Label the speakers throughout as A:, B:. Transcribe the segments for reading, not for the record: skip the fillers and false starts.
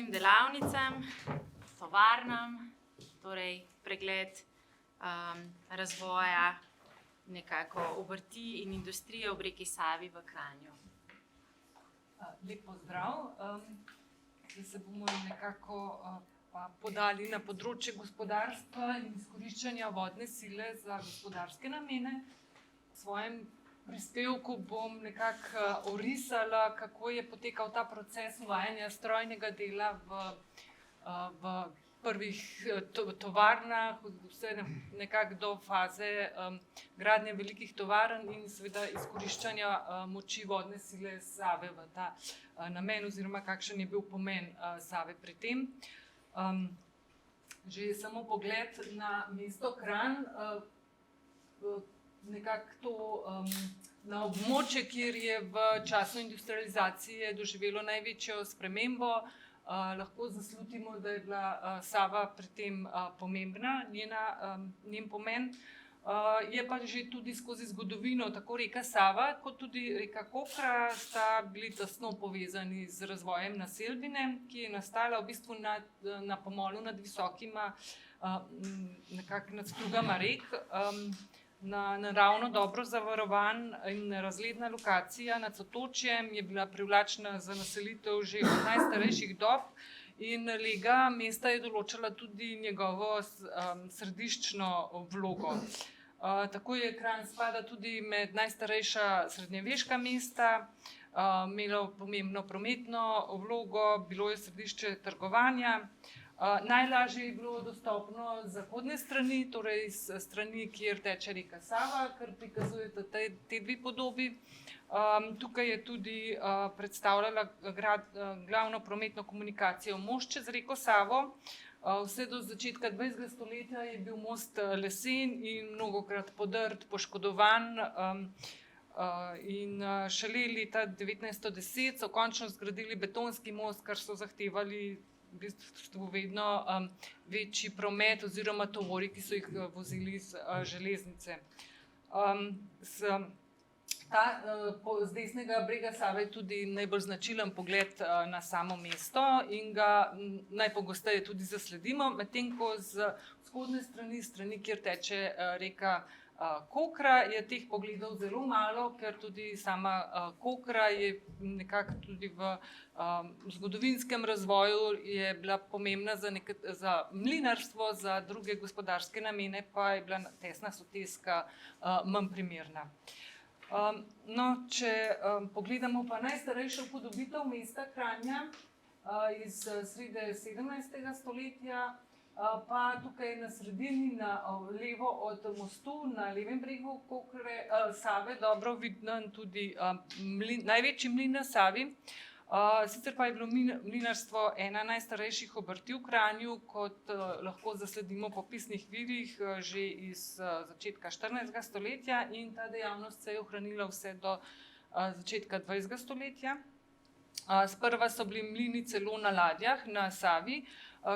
A: raznim delavnicam, tovarnam, torej pregled razvoja nekako obrti in industrije ob reki Savi v Kranju.
B: Lep pozdrav. Zdaj se bomo nekako podali na področje gospodarstva in izkoriščanja vodne sile za gospodarske namene. V svojem prispevku bom nekako orisala, kako je potekal ta proces uvajanja strojnega dela v prvih tovarnah, vse nekako do faze gradnje velikih tovarn in seveda izkoriščanja moči vodne sile Save v ta namen oziroma kakšen je bil pomen Save pri tem. Že samo pogled na mesto Kranj, nekako to na območje, kjer je v času industrializacije doživelo največjo spremembo, lahko zaslutimo, da je bila Sava pri tem pomembna, njen pomen. Je pa že tudi skozi zgodovino tako reka Sava kot tudi reka Kokra sta bili tesno povezani z razvojem naselbine, ki je nastala v bistvu na pomolu nad visokima, nekako nad strugama rek. Na naravno dobro zavarovan in razgledna lokacija nad sotočjem je bila privlačna za naselitev že od najstarejših dob in lega mesta je določala tudi njegovo središčno vlogo. Tako je Kranj spada tudi med najstarejša srednjeveška mesta, imelo pomembno prometno vlogo, bilo je središče trgovanja. Najlažje je bilo dostopno z zahodne strani, torej s strani, kjer teče reka Sava, kar prikazujete te dve podobi. Tukaj je tudi predstavljala glavno prometno komunikacijo most čez reko Savo. Vse do začetka 20. stoletja je bil most lesen in mnogokrat podrt, poškodovan. In šele leta 1910 so končno zgradili betonski most, kar so zahtevali v bistvu vedno večji promet oziroma tovori, ki so jih vozili z železnice. Z desnega brega Save je tudi najbolj značilen pogled na samo mesto in ga najpogosteje tudi zasledimo, medtem ko z vzhodne strani, kjer teče reka Kokra, je teh pogledov zelo malo, ker tudi sama Kokra je nekako tudi v zgodovinskem razvoju je bila pomembna za mlinarstvo, za druge gospodarske namene pa je bila tesna soteska manj primerna. No, če pogledamo pa najstarejšo upodobitev mesta Kranja iz srede 17. stoletja, pa tukaj na sredini, na levo od mostu, na levem bregu Save, dobro viden tudi največji mlin na Savi. Sicer pa je bilo mlinarstvo ena najstarejših obrti v Kranju, kot lahko zasledimo po pisnih virih že iz začetka 14. stoletja in ta dejavnost se je ohranila vse do začetka 20. stoletja. Sprva so bili mlini celo na ladjah na Savi,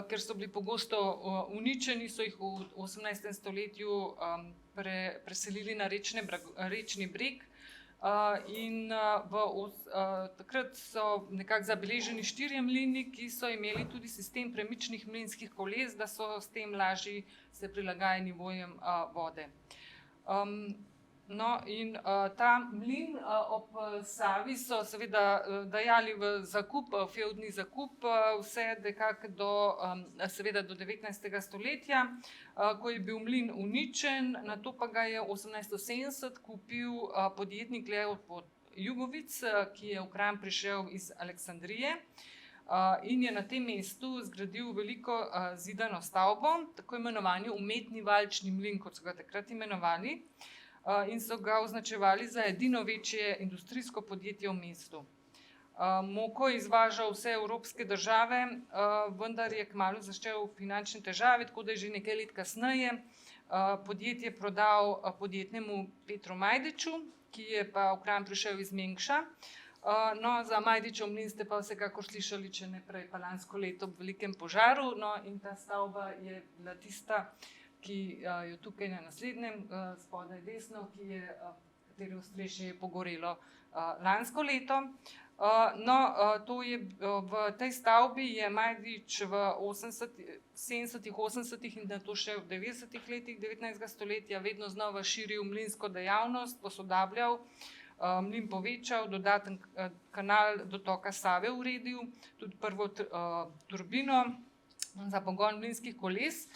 B: ker so bili pogosto uničeni, so jih v 18. stoletju preselili na rečni breg. In takrat so nekako zabeleženi 4 mlini, ki so imeli tudi sistem premičnih mlinskih koles, da so s tem lažje se prilagajali nivojem vode. No, in ta mlin ob Savi so seveda dajali v zakup, fevdni zakup, vse nekako do 19. stoletja, ko je bil mlin uničen, nato pa ga je 1870 kupil podjetnik Leopold Jugovic, ki je v Kranj prišel iz Aleksandrije in je na tem mestu zgradil veliko zidano stavbo, tako imenovani umetni valčni mlin, kot so ga takrat imenovali. In so ga označevali za edino večje industrijsko podjetje v mestu. Moko je izvažal vse evropske države, vendar je kmalu začel finančne težave, tako da je že nekaj let kasneje podjetje prodal podjetnemu Petru Majdiču, ki je pa v Kranj prišel iz Mengša. No, za Majdičev mlin ste pa vsekakor slišali, če ne prej pa lansko leto ob velikem požaru, no, in ta stavba je bila tista, ki je tukaj na naslednjem, spodaj desno, katere ostrešje je pogorelo lansko leto. V tej stavbi je Majdič v 70., 80. in nato še v 90. letih 19. stoletja vedno znova širil mlinsko dejavnost, posodabljal, mlin povečal, dodaten kanal dotoka Save uredil, tudi prvo turbino za pogon mlinskih koles.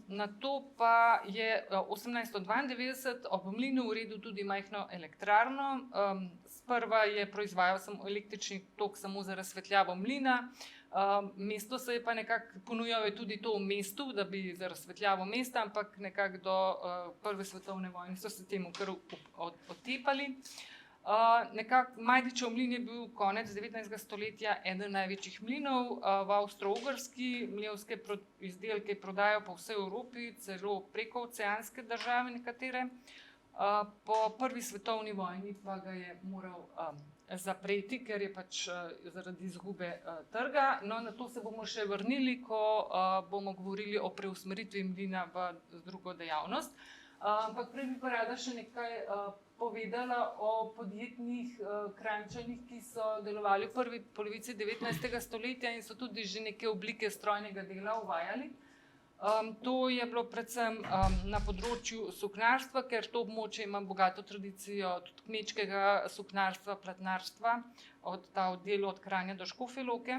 B: Nato pa je 1892 ob mlinu uredil tudi majhno elektrarno. Sprva je proizvajal samo električni tok samo za razsvetljavo mlina. Mesto se je pa nekako ponujalo tudi to v mestu, da bi za razsvetljavo mesta, ampak nekako do prve svetovne vojne so se temu kar otepali. Majdičev mlin je bil konec 19. stoletja eden največjih mlinov v Avstro-Ogrski. Mlevske izdelke prodajajo po vsej Evropi, celo preko oceanske države nekatere. Po prvi svetovni vojni pa ga je moral zapreti, ker je pač zaradi izgube trga. No, na to se bomo še vrnili, ko bomo govorili o preusmeritvi mlina v drugo dejavnost. Ampak prej bi pa rada še nekaj povedala o podjetnih Kranjčanih, ki so delovali v prvi polovici 19. stoletja in so tudi že neke oblike strojnega dela uvajali. To je bilo predvsem na področju suknarstva, ker to območje ima bogato tradicijo tudi kmečkega suknarstva, platnarstva, ta oddel od Kranja do Škofje Loke.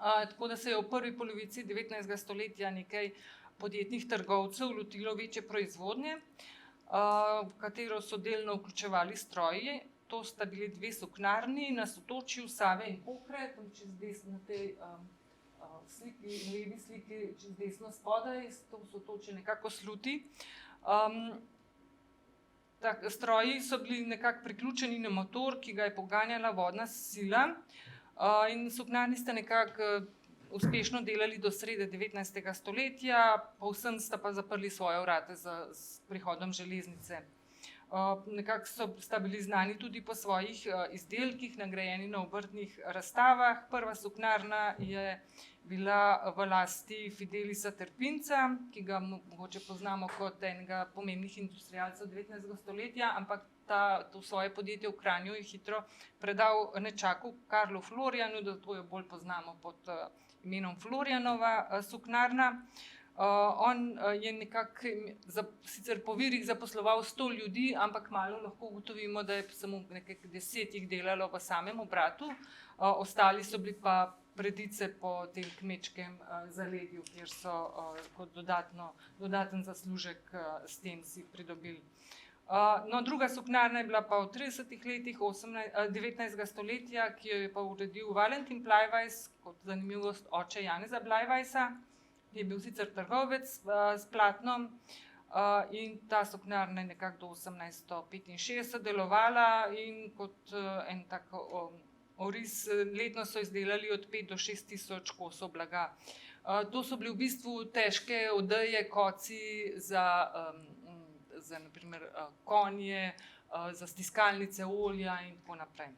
B: Tako da se je v prvi polovici 19. stoletja nekaj podjetnih trgovcev lotilo večje proizvodnje, v katero so delno vključevali stroji. To sta bili dve suknarni na sotočju Save in Kokre, tam čez desno na tej levi sliki, čez desno spodaj, to sotočje nekako sluti. Stroji so bili nekako priključeni na motor, ki ga je poganjala vodna sila, in suknarni sta nekako uspešno delali do srede 19. stoletja, povsem sta pa zaprli svoje vrata s prihodom železnice. Nekako sta bili znani tudi po svojih izdelkih, nagrajeni na obrtnih razstavah. Prva suknarna je bila v lasti Fidelisa Trpinca, ki ga mogoče poznamo kot enega pomembnih industrialcev 19. stoletja, ampak to svoje podjetje v Kranju je hitro predal nečaku Karlu Florjanu, zato jo bolj poznamo pod imenom Florjanova suknarna. On je nekako sicer po virih zaposloval 100 ljudi, ampak malo lahko ugotovimo, da je samo nekaj 10 jih delalo v samem obratu, ostali so bili pa predice po tem kmečkem zaledju, kjer so kot dodaten zaslužek s tem si pridobili. No, druga suknarna je bila pa v 30. letih 19. stoletja, ki jo je pa uredil Valentin Blajvajs, kot zanimivost oče Janeza Blajvajsa, ki je bil sicer trgovec s platnom, in ta suknarna je nekako do 1865 delovala in kot en tak oris letno so izdelali od 5 do 6 tisoč kosov blaga. To so bili v bistvu težke odeje, koci za na primer konje, za stiskalnice olja in tako naprej.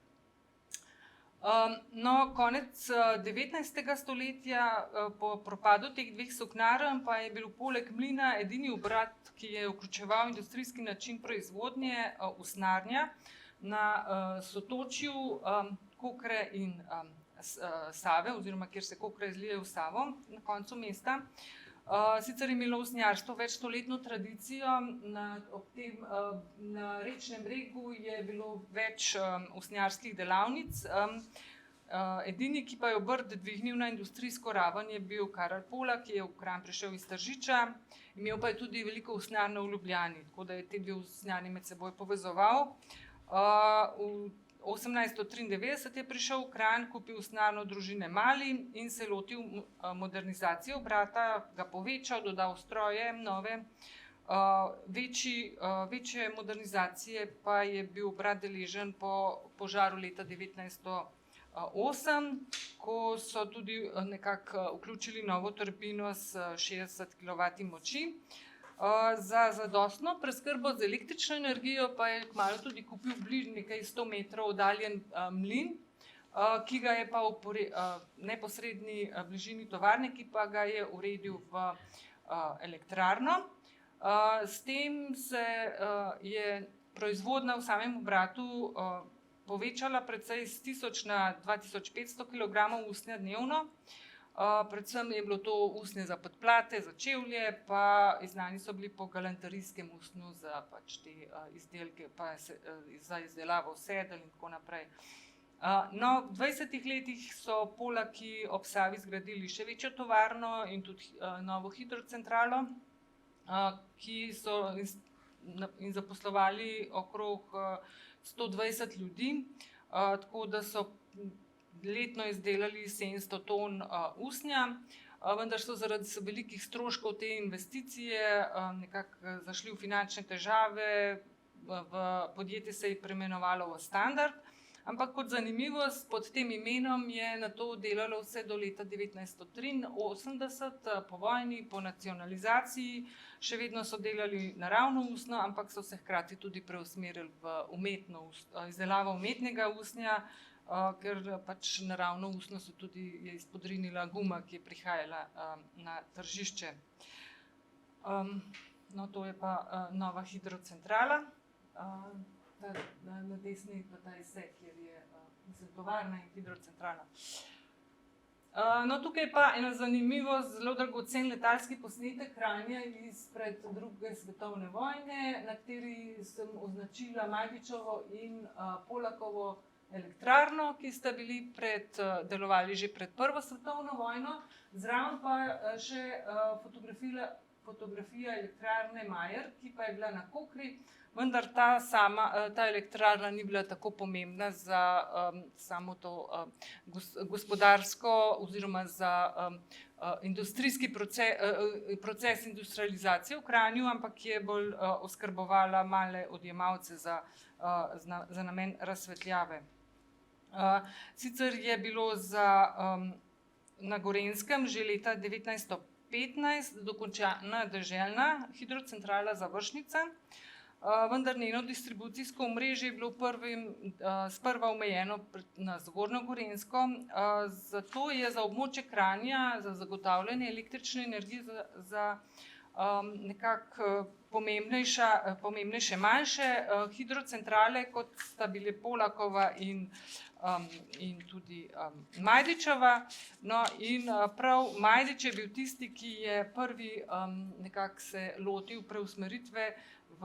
B: No, konec 19. stoletja, po propadu teh dveh suknarn, pa je bil poleg mlina edini obrat, ki je vključeval industrijski način proizvodnje, usnjarnja na sotočju Kokre in Save, oziroma kjer se Kokra izlije v Savo na koncu mesta. Sicer je imelo usnjarstvo večstoletno tradicijo, na rečnem bregu je bilo več usnjarskih delavnic. Edini, ki pa je obrt dvignil na industrijsko raven, je bil Karel Polak, ki je v Kranj prišel iz Tržiča, imel pa je tudi veliko usnjarno v Ljubljani, tako da je te dve usnjarni med seboj povezoval. V 1893 je prišel v Kranj, kupil usnjarno družine Mali in se lotil modernizacije obrata, ga povečal, dodal stroje nove. Večje modernizacije pa je bil obrat deležen po požaru leta 1908, ko so tudi nekako vključili novo turbino s 60 kW moči. Za zadostno preskrbo z električno energijo pa je kmalu tudi kupil bližje nekaj 100 metrov oddaljen mlin, ki ga je pa v neposredni bližini tovarne, ki pa ga je uredil v elektrarno. S tem se je proizvodnja v samem obratu povečala precej z 1000 na 2500 kg usnja dnevno. Predvsem je bilo to usnje za podplate, za čevlje, pa znani so bili po galanterijskem usnju za pač te izdelke, pa za izdelavo sedel in tako naprej. No, v 20 letih so Polaki ob Savi zgradili še večjo tovarno in tudi novo hidrocentralo, ki so in zaposlovali okrog 120 ljudi, tako da so letno izdelali 700 ton usnja, vendar so zaradi velikih stroškov te investicije nekako zašli v finančne težave, podjetje se je preimenovalo v Standard, ampak kot zanimivost, pod tem imenom je nato delalo vse do leta 1983, po vojni, po nacionalizaciji, še vedno so delali naravno usnjo, ampak so se hkrati tudi preusmerili v izdelavo umetnega usnja, ker pač naravno usnjo se tudi je izpodrinila guma, ki je prihajala na tržišče. No, to je pa nova hidrocentrala. Na desni pa ta izsek, kjer je tovarna in hidrocentrala. No, tukaj pa ena zanimivo, zelo dragocen letalski posnetek Kranja izpred druge svetovne vojne, na kateri sem označila Majdičevo in Polakovo elektrarno, ki sta bili delovali že pred prvo svetovno vojno, zraven pa še fotografija elektrarne Majer, ki pa je bila na Kokri, vendar ta elektrarna ni bila tako pomembna za samo to gospodarsko oziroma za industrijski proces industrializacije v Kranju, ampak je bolj oskrbovala male odjemalce za namen razsvetljave. Sicer je bilo na Gorenjskem že leta 1915 dokončana deželna hidrocentrala Završnica, vendar njeno distribucijsko omrežje je bilo sprva omejeno na Zgornjo Gorenjsko, zato je za območje Kranja za zagotavljanje električne energije za nekako pomembnejše manjše hidrocentrale, kot sta bile Polakova in tudi Majdičeva. No, in prav Majdič je bil tisti, ki je prvi nekako se lotil preusmeritve v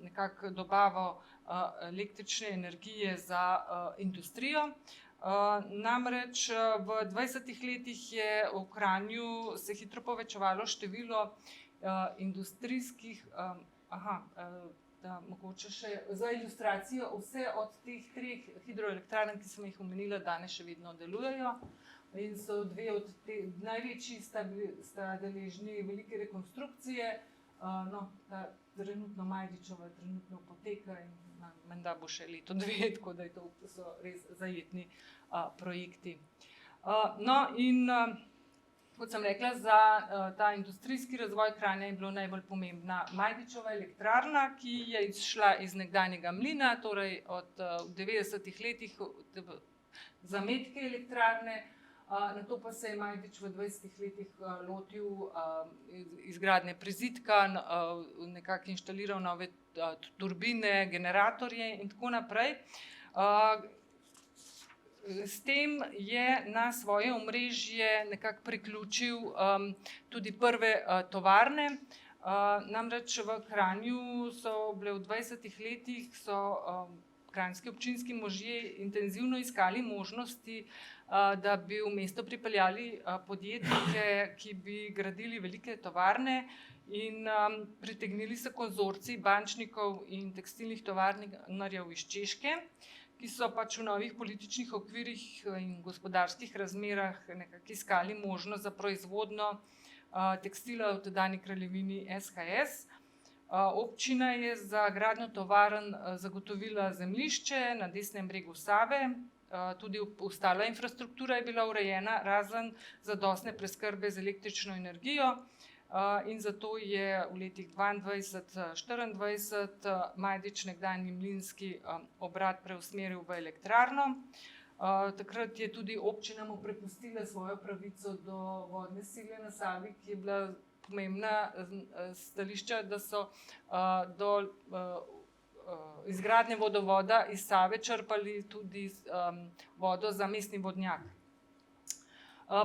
B: nekako dobavo električne energije za industrijo. Namreč v 20 letih je v Kranju se hitro povečevalo število industrijskih, mogoče še za ilustracijo, vse od teh 3 hidroelektrarn, ki sem jih omenila, danes še vedno delujejo in so 2 od teh največji sta deležni velike rekonstrukcije. No, ta trenutno Majdičeva trenutno poteka in menda bo še leto 2, tako da to so res zajetni projekti. No, in kot sem rekla, za ta industrijski razvoj Kranja je bilo najbolj pomembna Majdičeva elektrarna, ki je izšla iz nekdanjega mlina, torej od 90-ih letih zametke elektrarne, nato pa se je Majdič v 20 letih lotil izgradnje prizidka, nekako inštaliral nove turbine, generatorje in tako naprej. S tem je na svoje omrežje nekako priključil tudi prve tovarne. Namreč v Kranju so bile v 20 letih kranjski občinski možje intenzivno iskali možnosti, da bi v mesto pripeljali podjetnike, ki bi gradili velike tovarne in pritegnili se konzorcij bančnikov in tekstilnih tovarnarjev iz Češke, ki so pač v novih političnih okvirih in gospodarskih razmerah nekako iskali možnost za proizvodnjo tekstila v tedanji kraljevini SHS. Občina je za gradnjo tovarn zagotovila zemljišče na desnem bregu Save, tudi ostala infrastruktura je bila urejena, razen zadostne preskrbe z električno energijo. In zato je v letih 22-24 Majdič nekdanji mlinski obrat preusmeril v elektrarno. Takrat je tudi občina mu prepustila svojo pravico do vodne sile na Savi, ki je bila pomembna stališča, da so do izgradnje vodovoda iz Save črpali tudi vodo za mestni vodnjak.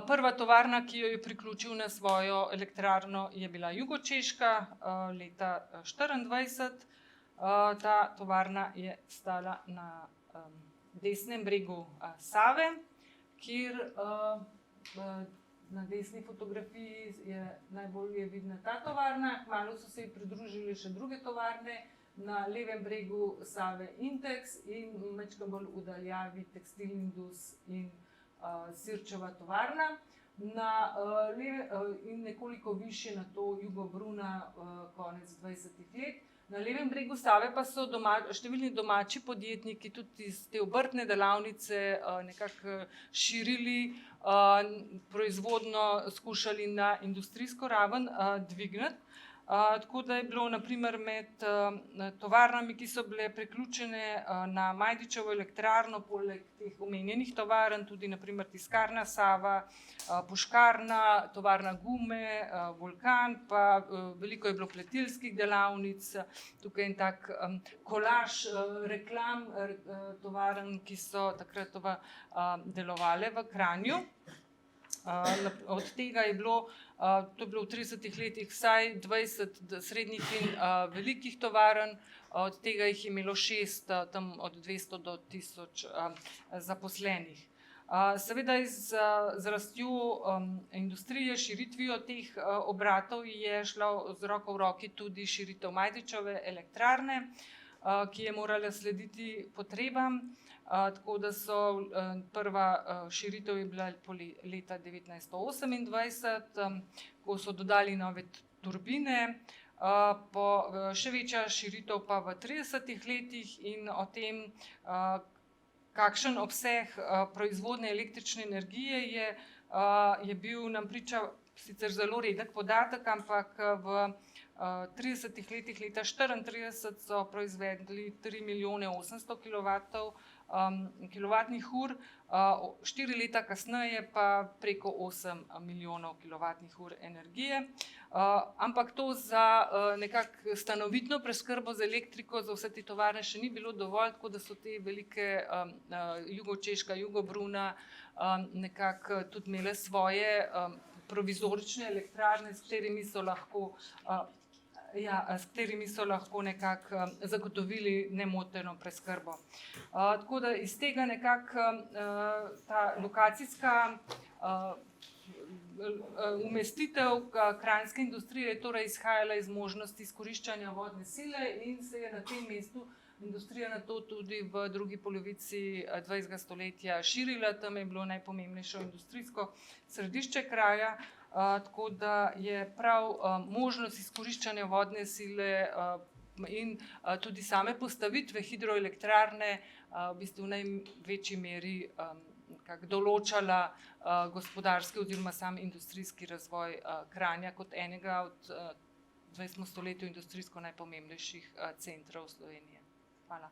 B: Prva tovarna, ki jo je priključil na svojo elektrarno, je bila Jugočeška leta 1924. Ta tovarna je stala na desnem bregu Save, kjer na desni fotografiji je najbolj vidna ta tovarna. Kmalu so se ji pridružili še druge tovarne, na levem bregu Save Intex in malo bolj v daljavi Tekstil Indus in Sirčeva tovarna. In nekoliko višje na to Jugobruna konec 20. let. Na levem bregu Save pa so številni domači podjetniki tudi iz te obrtne delavnice nekako širili proizvodno, skušali na industrijsko raven dvigniti. Tako da je bilo naprimer med tovarnami, ki so bile priključene na Majdičevo elektrarno, poleg teh omenjenih tovarn, tudi naprimer tiskarna Sava, puškarna, tovarna gume, Vulkan, pa veliko je bilo pletilskih delavnic, tukaj en tak kolaž reklam tovarn, ki so takrat delovale v Kranju. Od tega je bilo, to je bilo v 30 letih, vsaj 20 srednjih in velikih tovarn, od tega jih je imelo 6, tam od 200 do 1000 zaposlenih. Seveda z rastjo industrije, širitvijo teh obratov je šla z roko v roki tudi širitev Majdičeve elektrarne, ki je morala slediti potrebam. Tako da so prva širitev je bila leta 1928, ko so dodali nove turbine, še večja širitev pa v 30 letih in o tem, kakšen obseg proizvodnje električne energije je bil nam priča sicer zelo redek podatek, ampak v 30 letih leta 1934 so proizvedli 3 milijone 800 kilovatnih ur, 4 leta kasneje pa preko 8 milijonov kilovatnih ur energije. Ampak to za nekako stanovitno preskrbo z elektriko za vse te tovarne še ni bilo dovolj, tako da so te velike Jugočeška, Jugobruna nekako tudi imele svoje provizorične elektrarne, s katerimi so lahko nekako zagotovili nemoteno preskrbo. Tako da iz tega nekako ta lokacijska umestitev kranjske industrije je torej izhajala iz možnosti izkoriščanja vodne sile in se je na tem mestu industrija nato tudi v drugi polovici 20. stoletja širila. Tam je bilo najpomembnejše industrijsko središče kraja. Tako da je prav možnost izkoriščanja vodne sile in tudi same postavitve hidroelektrarne v bistvu v največji meri določala gospodarski oziroma sam industrijski razvoj Kranja kot enega od 20. stoletju industrijsko najpomembnejših centrov Slovenije. Hvala.